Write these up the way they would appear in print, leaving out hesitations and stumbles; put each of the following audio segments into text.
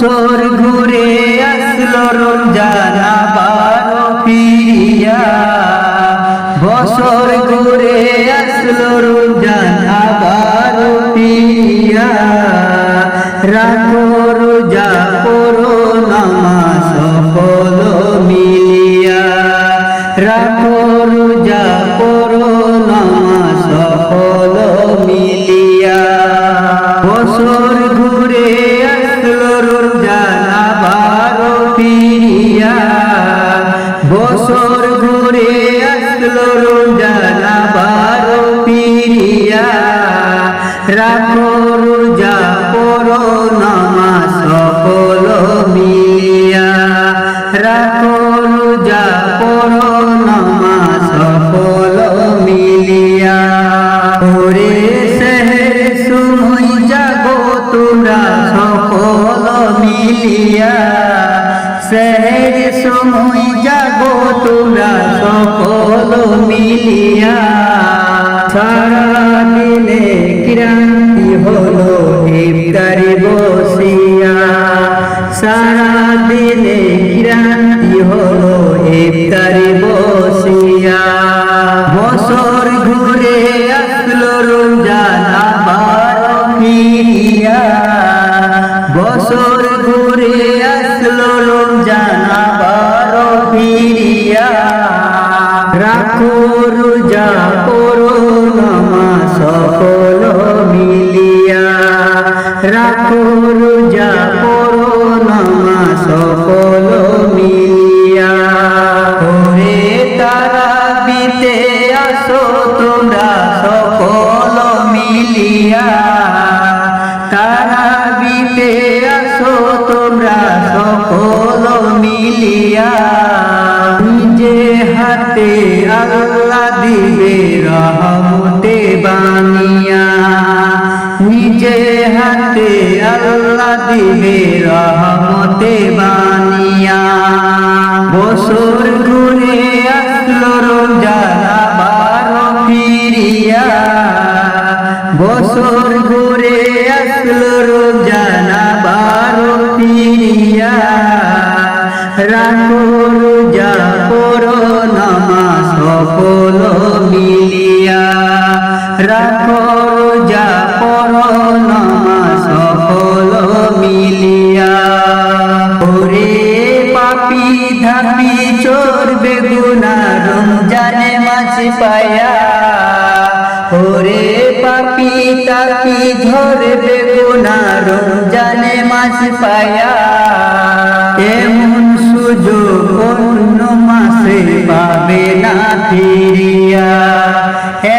বছর ঘুরে আসলো রমজান আবার ফিরিয়া, বছর ঘুরে আসলো রমজান আবার ফিরিয়া। রাখো রোজা করো নামাজ সকল মিলিয়া, রাখো রোজা করো নামাজ সকল মিলিয়া। বছর ঘুরে আসলো রমজান আবার ফিরিয়া, বছর ঘুরে আসলো রমজান আবার ফিরিয়া। রাখো রোজা করো নামাজ সকল মিলিয়া, রাখো রোজা করো নামাজ সকল মিলিয়া। ওরে সেহের সময় জাগো তোমরা সকল মিলিয়া, সেহের সময় জাগো তোমরা সকল মিলিয়া। সারা দিনে ক্রান্তি হলো ইফতারে বসিয়া, সারা দিনে ক্রান্তি হলো ইফতারে বসিয়া। বছর ঘুরে আসলো রমজান আবার ফিরিয়া, বছর ঘুরে আসলো রমজান আবার ফিরিয়া। রাখো রোজা করো নামাজ সকল মিলিয়া, রাখো রোজা করো নামাজ সকল মিলিয়া। ওরে তারাবিতে আসো তোমরা সকল মিলিয়া, তারাবিতে আসো তোমরা সকল মিলিয়া। নিজে হাতে আল্লাহ দিবে রহমতে বানিয়া, নিজে হাতে আল্লাহ দিবে রহমতে বানিয়া। বছর ঘুরে আসলো রমজান আবার ফিরিয়া, বছর ঘুরে আসলো রমজান আবার ফিরিয়া। রাখো রোজা করো নামাজ সকল মিলিয়া, রাখো রোজা করো নামাজ সকল মিলিয়া। ওরে পাপী ধাপি চোর বেগুনা রমজানে মাছ পায়া, ওরে পাপী তাপি ধরে বেগুনা রমজানে মাছ পায়া। এমন সুযোগ অন্য মাসে পাবে না ফিরিয়া,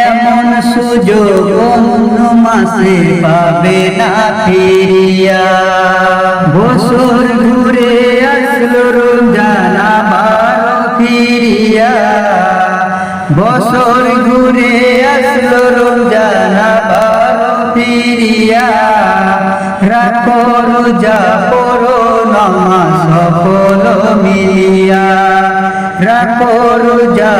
এমন সুযোগ অন্য মাসে পাবে না ফিরিয়া। বছর ঘুরে আসলো রমজান আবার ফিরিয়া, বছর ঘুরে আসলো রমজান আবার ফিরিয়া। রাখো রোজা করো নামাজ সকল মিলিয়া, রাখো রোজা